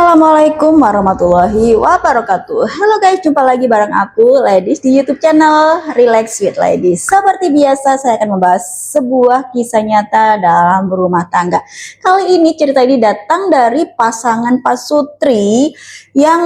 Assalamualaikum warahmatullahi wabarakatuh. Halo guys, jumpa lagi bareng aku Ladies di YouTube channel Relax with Ladies. Seperti biasa saya akan membahas sebuah kisah nyata dalam berumah tangga. Kali ini cerita ini datang dari pasangan pasutri yang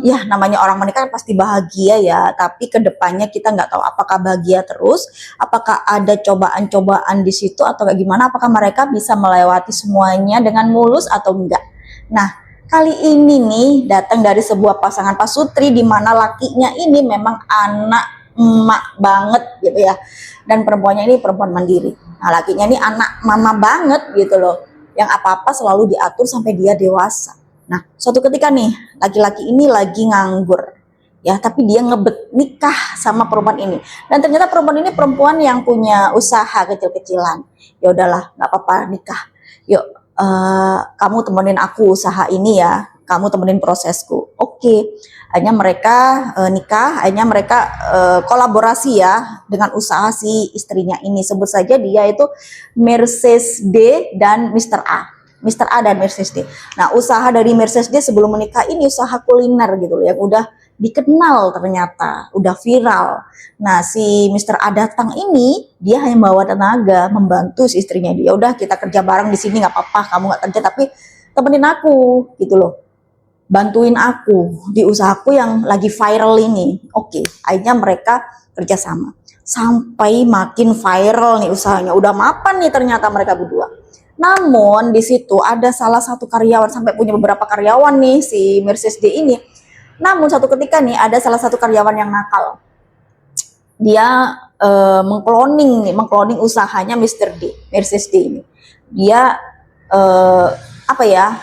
ya namanya orang menikah pasti bahagia ya, tapi kedepannya kita nggak tahu apakah bahagia terus, apakah ada cobaan-cobaan di situ atau kayak gimana, apakah mereka bisa melewati semuanya dengan mulus atau enggak. Nah, kali ini nih datang dari sebuah pasangan pasutri di mana lakinya ini memang anak emak banget gitu ya. Dan perempuannya ini perempuan mandiri. Nah, lakinya ini anak mama banget gitu loh. Yang apa-apa selalu diatur sampai dia dewasa. Nah, suatu ketika nih laki-laki ini lagi nganggur. Ya, tapi dia ngebet nikah sama perempuan ini. Dan ternyata perempuan ini perempuan yang punya usaha kecil-kecilan. Ya udahlah, nggak apa-apa nikah. Yuk, kamu temenin aku usaha ini ya, kamu temenin prosesku. Oke. Akhirnya mereka nikah, akhirnya mereka kolaborasi ya dengan usaha si istrinya ini. Sebut saja dia itu Mercedes D dan Mr. A. Mr. A dan Mercedes D. Nah, usaha dari Mercedes D sebelum menikah ini usaha kuliner gitu loh, yang udah dikenal ternyata, udah viral. Nah, si Mr. A datang ini, dia hanya bawa tenaga, membantu si istrinya dia. Udah kita kerja bareng di sini, nggak apa-apa, kamu nggak kerja tapi temenin aku, gitu loh. Bantuin aku di usahaku yang lagi viral ini. Oke, akhirnya mereka kerjasama. Sampai makin viral nih usahanya. Udah mapan nih ternyata mereka berdua. Namun di situ ada salah satu karyawan, sampai punya beberapa karyawan nih si Mercedes D ini. Namun satu ketika nih ada salah satu karyawan yang nakal. Dia mengkloning usahanya Mr. D, Mercedes D ini. Dia apa ya?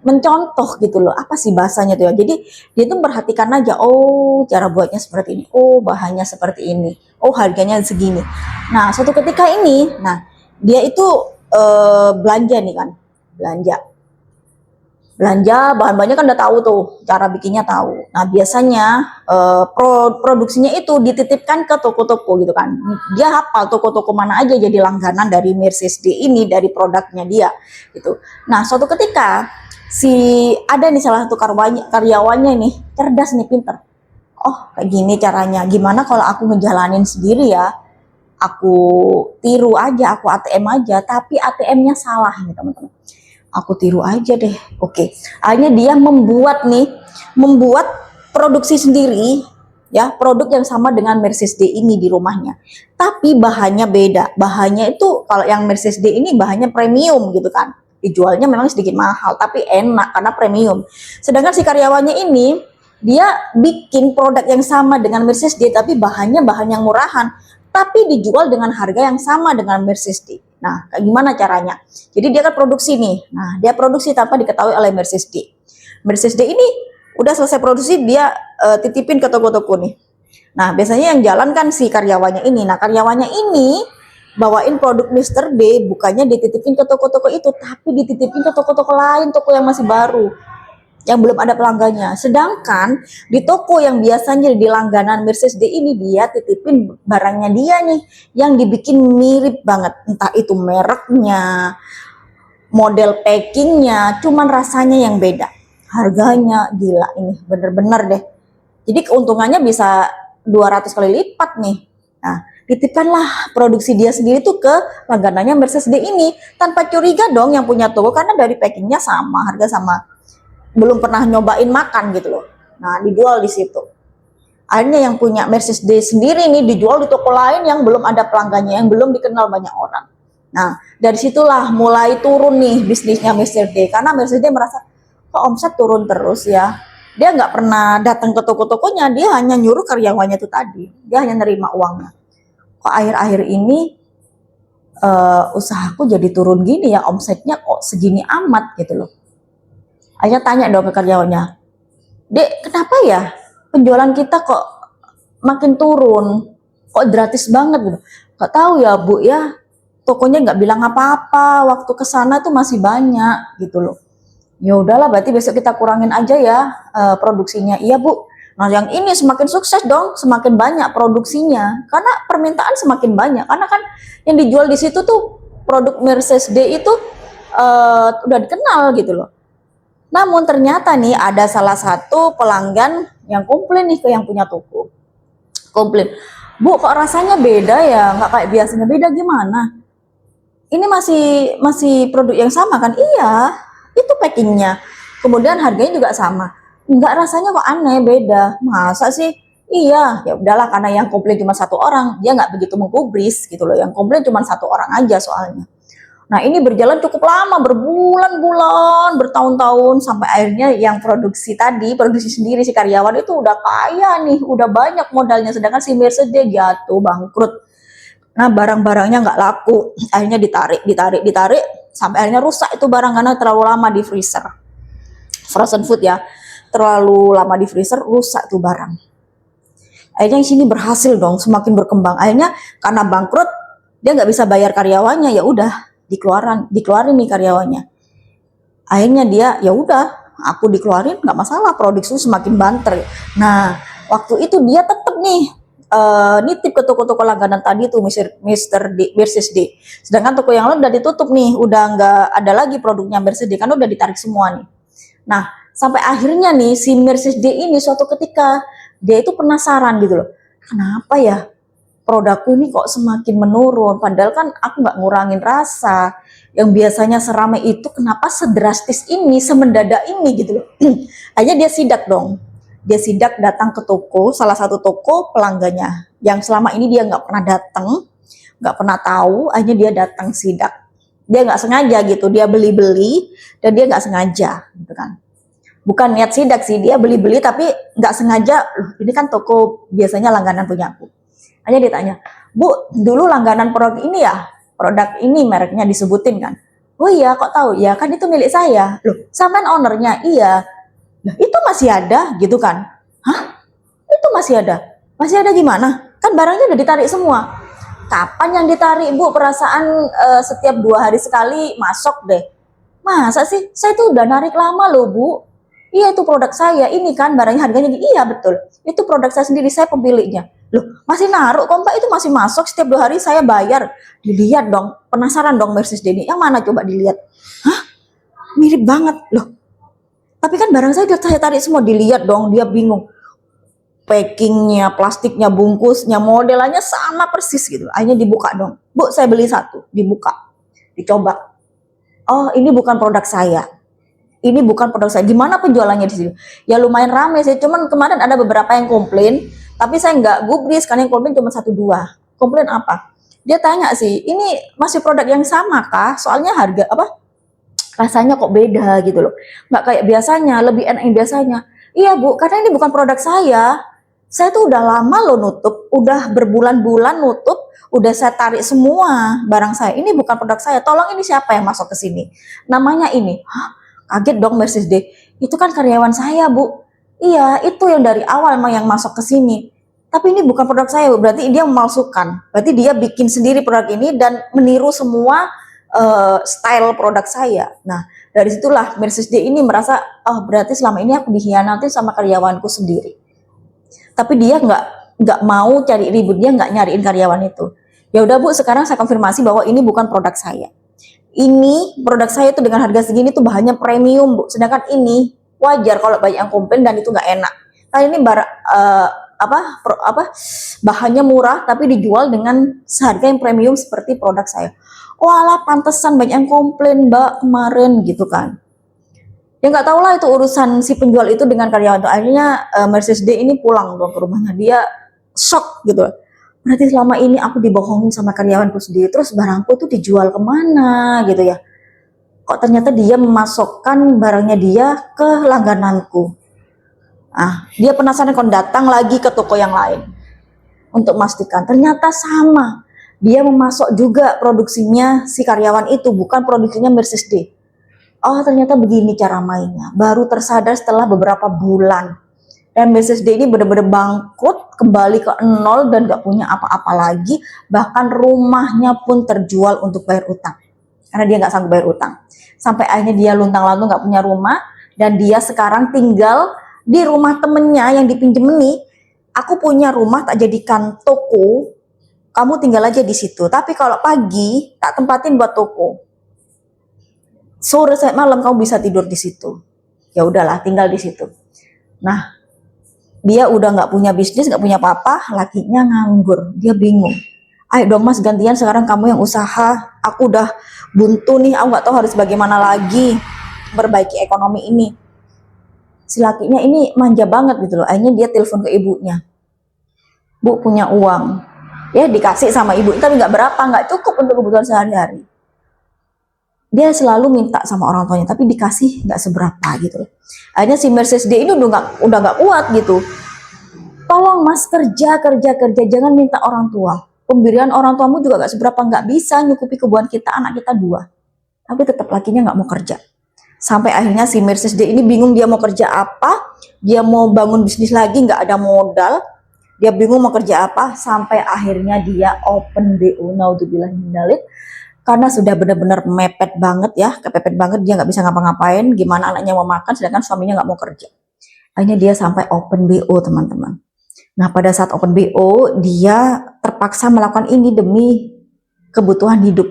Mencontoh gitu loh. Apa sih bahasanya tuh ya? Jadi dia tuh perhatikan aja, oh cara buatnya seperti ini, oh bahannya seperti ini, oh harganya segini. Nah, suatu ketika ini, nah dia itu belanja nih kan, belanja bahan-bahannya kan udah tahu tuh, cara bikinnya tahu. Nah, biasanya produksinya itu dititipkan ke toko-toko gitu kan. Dia hafal toko-toko mana aja jadi langganan dari Mercedes D ini, dari produknya dia gitu. Nah, suatu ketika ada nih salah satu karyawannya nih, cerdas nih, pinter. Oh, kayak gini caranya. Gimana kalau aku ngejalanin sendiri ya? Aku tiru aja, aku ATM aja, tapi ATM-nya salah nih teman-teman. Aku tiru aja deh. Oke. Akhirnya dia membuat produksi sendiri ya, produk yang sama dengan Mercedes D ini di rumahnya. Tapi bahannya beda. Bahannya itu kalau yang Mercedes D ini bahannya premium gitu kan. Dijualnya memang sedikit mahal tapi enak karena premium. Sedangkan si karyawannya ini dia bikin produk yang sama dengan Mercedes D tapi bahannya bahan yang murahan, tapi dijual dengan harga yang sama dengan Mercedes D. Nah, kayak gimana caranya? Jadi dia kan produksi nih. Nah, dia produksi tanpa diketahui oleh Mercedes D. Mercedes D ini udah selesai produksi, dia titipin ke toko-toko nih. Nah, biasanya yang jalan kan si karyawannya ini. Nah, karyawannya ini bawain produk Mr. D, bukannya dititipin ke toko-toko itu, tapi dititipin ke toko-toko lain, toko yang masih baru, yang belum ada pelanggannya. Sedangkan di toko yang biasanya di langganan Mercedes D ini, dia titipin barangnya dia nih yang dibikin mirip banget, entah itu mereknya, model packingnya, cuman rasanya yang beda. Harganya gila ini, bener-bener deh. Jadi keuntungannya bisa 200 kali lipat nih. Nah, titipkanlah produksi dia sendiri tuh ke langganannya Mercedes D ini, tanpa curiga dong yang punya toko, karena dari packingnya sama, harga sama, belum pernah nyobain makan gitu loh. Nah, dijual di situ. Akhirnya yang punya Mercedes D sendiri nih dijual di toko lain yang belum ada pelanggannya, yang belum dikenal banyak orang. Nah, dari situlah mulai turun nih bisnisnya Mercedes D, karena Mercedes D merasa kok omset turun terus ya. Dia nggak pernah datang ke toko-tokonya, dia hanya nyuruh karyawannya itu tadi, dia hanya nerima uangnya. Kok akhir-akhir ini usahaku jadi turun gini ya, omsetnya kok segini amat gitu loh. Akhirnya tanya dong ke karyawannya, Dek, kenapa ya penjualan kita kok makin turun, kok gratis banget gitu. Gak tahu ya Bu ya, tokonya nggak bilang apa-apa, waktu ke sana tuh masih banyak gitu loh. Ya udahlah, berarti besok kita kurangin aja ya produksinya. Iya Bu. Nah, yang ini semakin sukses dong, semakin banyak produksinya, karena permintaan semakin banyak. Karena kan yang dijual di situ tuh produk Mercedes D itu udah dikenal gitu loh. Namun ternyata nih ada salah satu pelanggan yang komplain nih ke yang punya toko. Komplain, Bu kok rasanya beda ya, nggak kayak biasanya. Beda gimana? Ini masih produk yang sama kan? Iya, itu packingnya. Kemudian harganya juga sama. Enggak, rasanya kok aneh, beda. Masa sih? Iya, ya udahlah karena yang komplain cuma satu orang, dia nggak begitu menggubris gitu loh. Yang komplain cuma satu orang aja soalnya. Nah ini berjalan cukup lama, berbulan-bulan, bertahun-tahun, sampai akhirnya yang produksi sendiri si karyawan itu udah kaya nih, udah banyak modalnya, sedangkan si Mercedes dia jatuh, bangkrut. Nah barang-barangnya nggak laku, akhirnya ditarik, sampai akhirnya rusak itu barang karena terlalu lama di freezer. Frozen food ya, terlalu lama di freezer, rusak tuh barang. Akhirnya di sini berhasil dong, semakin berkembang. Akhirnya karena bangkrut, dia nggak bisa bayar karyawannya, ya udah dikeluarin nih karyawannya. Akhirnya dia ya udah, aku dikeluarin nggak masalah, produksi semakin banter. Nah waktu itu dia tetap nih nitip ke toko-toko langganan tadi tuh Mercedes D. Sedangkan toko yang lain udah ditutup nih, udah nggak ada lagi produknya Mercedes karena udah ditarik semua nih. Nah sampai akhirnya nih si Mercedes D ini suatu ketika dia itu penasaran gitu loh, kenapa ya produkku ini kok semakin menurun, padahal kan aku nggak ngurangin rasa, yang biasanya seramai itu kenapa sedrastis ini, semendadak ini gitu loh. Akhirnya dia sidak dong, dia sidak datang ke toko, salah satu toko pelanggannya yang selama ini dia nggak pernah datang, nggak pernah tahu. Akhirnya dia datang sidak, dia nggak sengaja gitu, dia beli-beli dan dia nggak sengaja gitu kan, bukan niat sidak sih, dia beli-beli tapi nggak sengaja. Ini kan toko biasanya langganan punya aku. Hanya ditanya, Bu, dulu langganan produk ini ya? Produk ini mereknya disebutin kan? Oh iya, kok tahu? Ya kan itu milik saya. Loh, sampean ownernya? Iya. Nah, itu masih ada gitu kan? Hah? Itu masih ada? Masih ada gimana? Kan barangnya udah ditarik semua. Kapan yang ditarik, Bu? Perasaan setiap 2 hari sekali masuk deh. Masa sih? Saya tuh udah narik lama loh, Bu. Iya, itu produk saya. Ini kan barangnya harganya. Iya, betul. Itu produk saya sendiri, saya pemiliknya. Loh, masih naruh kok Mbak, itu masih masuk setiap 2 hari saya bayar. Dilihat dong, penasaran dong Mercedes Denny. Yang mana coba dilihat? Hah? Mirip banget. Loh, tapi kan barang saya udah saya tarik semua. Dilihat dong, dia bingung. Packingnya, plastiknya, bungkusnya, modelannya sama persis gitu. Akhirnya dibuka dong. Bu, saya beli satu. Dibuka. Dicoba. Oh, ini bukan produk saya. Ini bukan produk saya. Gimana penjualannya di sini? Ya lumayan rame sih. Cuman kemarin ada beberapa yang komplain, tapi saya nggak gubris karena yang komplain cuma 1-2. Komplain apa? Dia tanya sih, ini masih produk yang sama kah? Soalnya harga apa? Rasanya kok beda gitu loh. Nggak kayak biasanya, lebih enak yang biasanya. Iya Bu, karena ini bukan produk saya. Saya tuh udah lama loh nutup, udah berbulan-bulan nutup, udah saya tarik semua barang saya. Ini bukan produk saya. Tolong ini siapa yang masuk ke sini? Namanya ini. Hah? Kaget dong Mercedes D. Itu kan karyawan saya Bu. Iya, itu yang dari awal emang yang masuk ke sini. Tapi ini bukan produk saya, Bu. Berarti dia memalsukan. Berarti dia bikin sendiri produk ini dan meniru semua style produk saya. Nah, dari situlah Mercedes D ini merasa, oh berarti selama ini aku dikhianati sama karyawanku sendiri. Tapi dia nggak mau cari ribut, dia nggak nyariin karyawan itu. Ya udah Bu, sekarang saya konfirmasi bahwa ini bukan produk saya. Ini produk saya itu dengan harga segini tuh bahannya premium Bu, sedangkan ini wajar kalau banyak yang komplain dan itu nggak enak. Karena ini bahannya murah tapi dijual dengan seharga yang premium seperti produk saya. Walah, pantesan banyak yang komplain Mbak kemarin gitu kan. Ya nggak tahu lah itu urusan si penjual itu dengan karyawan itu. Akhirnya Mercedes D ini pulang dong ke rumahnya, dia shock gitu. Berarti selama ini aku dibohongin sama karyawanku sendiri, terus barangku tuh dijual kemana gitu ya. Kok ternyata dia memasukkan barangnya dia ke langgananku. Dia penasaran kon datang lagi ke toko yang lain untuk memastikan. Ternyata sama. Dia memasok juga produksinya si karyawan itu, bukan produksinya Mercedes D. Oh ternyata begini cara mainnya. Baru tersadar setelah beberapa bulan. Dan Mercedes D ini benar-benar bangkrut, kembali ke nol dan gak punya apa-apa lagi. Bahkan rumahnya pun terjual untuk bayar utang. Karena dia gak sanggup bayar utang. Sampai akhirnya dia luntang-lantung gak punya rumah. Dan dia sekarang tinggal di rumah temennya yang dipinjem nih. Aku punya rumah tak jadikan toko. Kamu tinggal aja di situ. Tapi kalau pagi tak tempatin buat toko. Sore sampai malam kamu bisa tidur di situ. Ya udahlah, tinggal di situ. Nah, dia udah nggak punya bisnis, nggak punya apa-apa, lakinya nganggur, dia bingung. Ayo dong mas, gantian sekarang kamu yang usaha, aku udah buntu nih, aku nggak tahu harus bagaimana lagi perbaiki ekonomi ini. Si lakinya ini manja banget gitu loh, akhirnya dia telepon ke ibunya. Bu, punya uang, ya dikasih sama ibu, tapi nggak berapa, nggak cukup untuk kebutuhan sehari-hari. Dia selalu minta sama orang tuanya, tapi dikasih nggak seberapa gitu. Akhirnya si Mercedes D ini udah nggak kuat gitu. Tolong mas, kerja, jangan minta orang tua. Pemberian orang tuamu juga nggak seberapa, nggak bisa nyukupi kebutuhan kita, anak kita 2. Tapi tetap lakinya nggak mau kerja. Sampai akhirnya si Mercedes D ini bingung dia mau kerja apa, dia mau bangun bisnis lagi nggak ada modal, dia bingung mau kerja apa, sampai akhirnya dia open BO, naudzubillah mindzalik, karena sudah benar-benar mepet banget ya, kepepet banget, dia nggak bisa ngapa-ngapain, gimana anaknya mau makan sedangkan suaminya nggak mau kerja. Akhirnya dia sampai open BO teman-teman. Nah pada saat open BO dia terpaksa melakukan ini demi kebutuhan hidup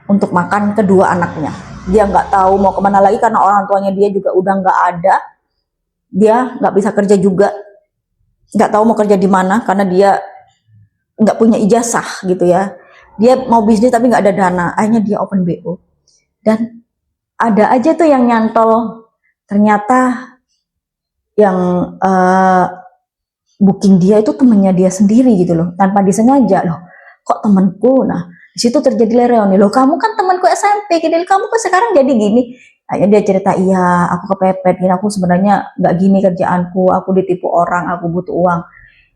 untuk makan kedua anaknya. Dia nggak tahu mau kemana lagi karena orang tuanya dia juga udah nggak ada, dia nggak bisa kerja juga, nggak tahu mau kerja di mana karena dia nggak punya ijazah gitu ya. Dia mau bisnis tapi nggak ada dana, akhirnya dia open BO. Dan ada aja tuh yang nyantol, ternyata yang booking dia itu temennya dia sendiri gitu loh, tanpa disengaja. Loh kok temanku. Nah di situ terjadi reuni, loh kamu kan temanku SMP gitu, kamu kok sekarang jadi gini. Akhirnya dia cerita, iya aku kepepet gini, aku sebenarnya nggak gini kerjaanku, aku ditipu orang, aku butuh uang.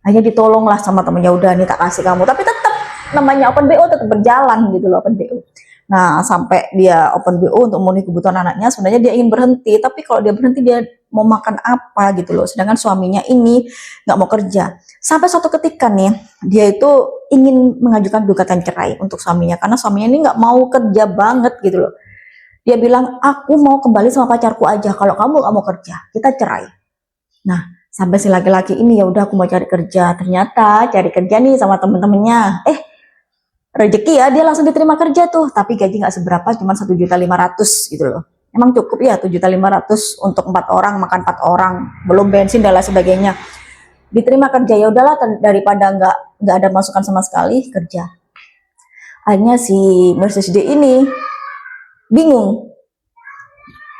Akhirnya ditolong lah sama temennya, udah nih tak kasih kamu, tapi tetap namanya open BO tetap berjalan gitu loh, open BO. Nah sampai dia open BO untuk memenuhi kebutuhan anaknya, sebenarnya dia ingin berhenti, tapi kalau dia berhenti dia mau makan apa gitu loh, sedangkan suaminya ini nggak mau kerja. Sampai suatu ketika nih dia itu ingin mengajukan gugatan cerai untuk suaminya, karena suaminya ini nggak mau kerja banget gitu loh. Dia bilang, aku mau kembali sama pacarku aja, kalau kamu nggak mau kerja kita cerai. Nah sampai si laki-laki ini, ya udah aku mau cari kerja. Ternyata cari kerja nih sama temen-temennya, rezeki ya, dia langsung diterima kerja tuh, tapi gaji nggak seberapa, cuma 1.500.000 gitu loh. Emang cukup ya 7.500.000 untuk 4 orang, makan 4 orang, belum bensin dan lain sebagainya. Diterima kerja, ya udahlah daripada nggak ada masukan sama sekali, kerja. Akhirnya si Mercedes D ini bingung,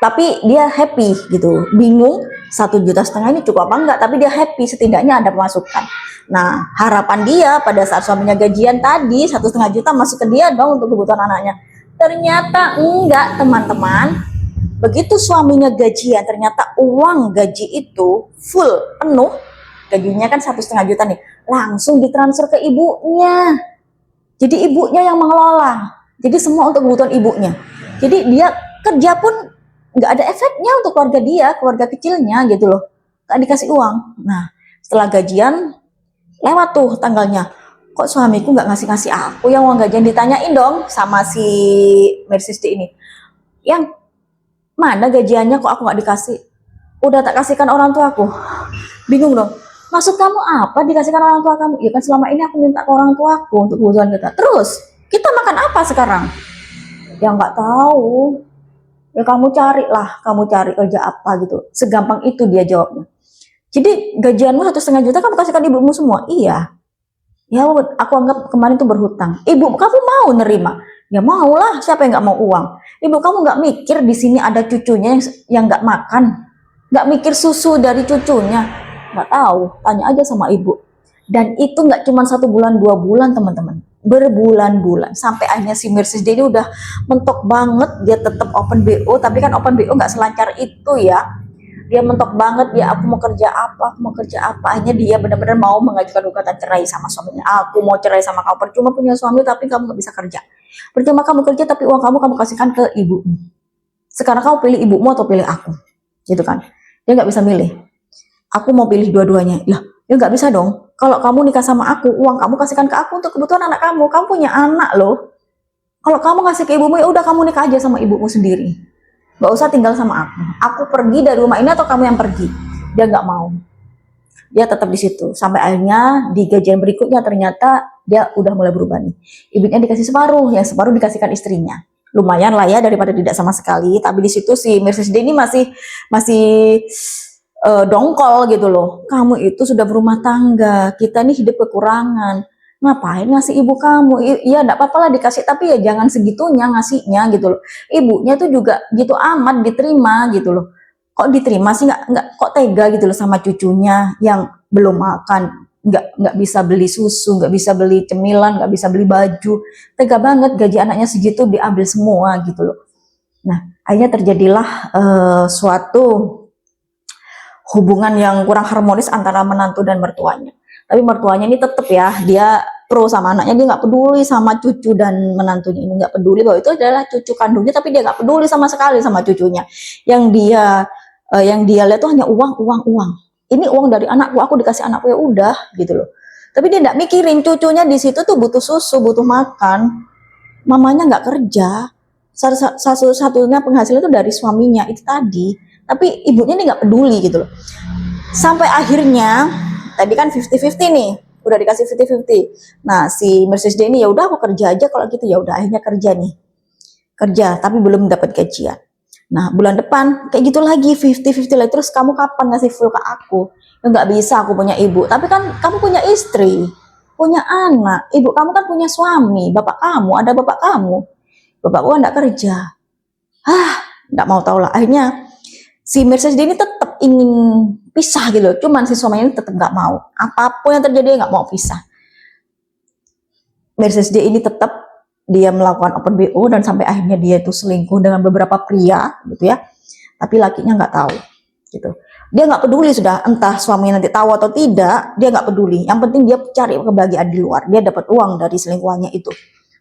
tapi dia happy gitu, bingung 1,5 juta ini cukup apa enggak, tapi dia happy setidaknya ada pemasukan. Nah harapan dia pada saat suaminya gajian tadi 1,5 juta masuk ke dia dong untuk kebutuhan anaknya. Ternyata enggak teman-teman, begitu suaminya gajian ternyata uang gaji itu full penuh, gajinya kan 1,5 juta nih, langsung ditransfer ke ibunya. Jadi ibunya yang mengelola, jadi semua untuk kebutuhan ibunya. Jadi dia kerja pun nggak ada efeknya untuk keluarga dia, keluarga kecilnya gitu loh, nggak dikasih uang. Nah setelah gajian lewat tuh tanggalnya, kok suamiku nggak ngasih aku yang uang gajian. Ditanyain dong sama si Mercedes ini, yang mana gajiannya kok aku nggak dikasih, udah tak kasihkan orang tua aku. Bingung dong, maksud kamu apa dikasihkan orang tua kamu? Ya kan selama ini aku minta ke orang tua aku untuk kebutuhan kita, terus kita makan apa sekarang? Ya nggak tahu, ya kamu carilah, kamu cari kerja apa gitu, segampang itu dia jawabnya. Jadi gajianmu 1,5 juta kamu kasihkan ibumu semua? Iya. Ya aku anggap kemarin tuh berhutang. Ibu kamu mau nerima? Ya maulah, siapa yang nggak mau uang? Ibu kamu nggak mikir di sini ada cucunya yang nggak makan, nggak mikir susu dari cucunya? Nggak tahu, tanya aja sama ibu. Dan itu nggak cuma 1 bulan 2 bulan teman-teman, berbulan-bulan, sampai akhirnya si Mercedes ini udah mentok banget, dia tetap open BO. Tapi kan open BO nggak selancar itu ya, dia mentok banget, dia aku mau kerja apa, akhirnya dia benar-benar mau mengajukan gugatan cerai sama suaminya. Aku mau cerai sama kamu, percuma punya suami tapi kamu nggak bisa kerja, percuma kamu kerja tapi uang kamu kasihkan ke ibumu. Sekarang kamu pilih ibumu atau pilih aku, gitu kan. Dia nggak bisa milih, aku mau pilih dua-duanya. Lah ya nggak bisa dong, kalau kamu nikah sama aku, uang kamu kasihkan ke aku untuk kebutuhan anak kamu punya anak loh. Kalau kamu ngasih ke ibumu, ya udah kamu nikah aja sama ibumu sendiri, nggak usah tinggal sama aku pergi dari rumah ini atau kamu yang pergi. Dia nggak mau, dia tetap di situ. Sampai akhirnya di gajian berikutnya ternyata dia udah mulai berubah nih, ibunya dikasih separuh, yang separuh dikasihkan istrinya. lumayan lah ya daripada tidak sama sekali. Tapi di situ si Mrs. D ini masih dongkol gitu loh. Kamu itu sudah berumah tangga, kita nih hidup kekurangan. Ngapain ngasih ibu kamu? Iya, enggak apa-apa lah dikasih, tapi ya jangan segitunya ngasihnya gitu loh. Ibunya tuh juga gitu amat diterima gitu loh. Kok diterima sih, nggak kok tega gitu loh sama cucunya yang belum makan, nggak bisa beli susu, nggak bisa beli cemilan, nggak bisa beli baju. Tega banget, gaji anaknya segitu diambil semua gitu loh. Nah, akhirnya terjadilah suatu hubungan yang kurang harmonis antara menantu dan mertuanya. Tapi mertuanya ini tetap ya, dia pro sama anaknya, dia nggak peduli sama cucu dan menantunya ini, nggak peduli bahwa itu adalah cucu kandungnya, tapi dia nggak peduli sama sekali sama cucunya. Yang dia lihat tuh hanya uang. Ini uang dari anakku, aku dikasih anakku, ya udah gitu loh. Tapi dia nggak mikirin cucunya di situ tuh butuh susu, butuh makan. Mamanya nggak kerja, satu-satunya penghasilan itu dari suaminya itu tadi. Tapi ibunya ini nggak peduli gitu loh. Sampai akhirnya tadi kan 50-50 nih, udah dikasih 50-50. Nah, si Mrs. D ini ya udah aku kerja aja kalau gitu, ya udah akhirnya kerja nih. Kerja tapi belum dapat gajian. Nah, bulan depan kayak gitu lagi 50-50 lagi. Terus kamu kapan ngasih full ke aku? Ya nggak bisa, aku punya ibu. Tapi kan kamu punya istri, punya anak. Ibu kamu kan punya suami, bapak kamu, ada bapak kamu. Bapakku kan nggak kerja. Nggak mau tahu lah. Akhirnya si Mrs. D ini tetap ingin pisah gitu loh. Cuman si suaminya ini tetap nggak mau. Apapun yang terjadi nggak mau pisah. Mrs. D ini tetap dia melakukan open BO dan sampai akhirnya dia itu selingkuh dengan beberapa pria gitu ya. Tapi lakinya nggak tahu gitu. Dia nggak peduli sudah, entah suaminya nanti tahu atau tidak, dia nggak peduli. Yang penting dia cari kebahagiaan di luar. Dia dapat uang dari selingkuhannya itu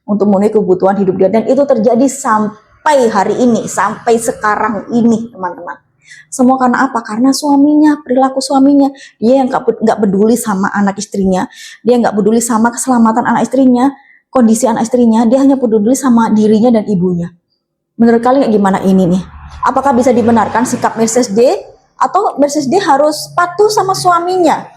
untuk memenuhi kebutuhan hidup dia, dan itu terjadi sampai hari ini, sampai sekarang ini teman-teman. Semua karena apa? Karena suaminya, perilaku suaminya. Dia yang nggak peduli sama anak istrinya, dia nggak peduli sama keselamatan anak istrinya, kondisi anak istrinya, dia hanya peduli sama dirinya dan ibunya. Menurut kalian gimana ini nih? Apakah bisa dibenarkan sikap Mrs. D, atau Mrs. D harus patuh sama suaminya?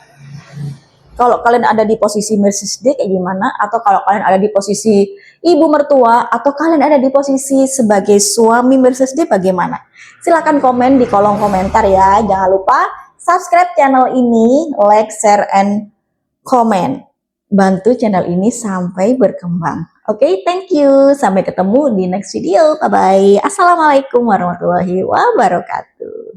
Kalau kalian ada di posisi Mrs. D kayak gimana? Atau kalau kalian ada di posisi ibu mertua, atau kalian ada di posisi sebagai suami Mrs. D, bagaimana? Silahkan komen di kolom komentar ya. Jangan lupa subscribe channel ini, like, share, and comment. Bantu channel ini sampai berkembang. Oke, thank you. Sampai ketemu di next video. Bye-bye. Assalamualaikum warahmatullahi wabarakatuh.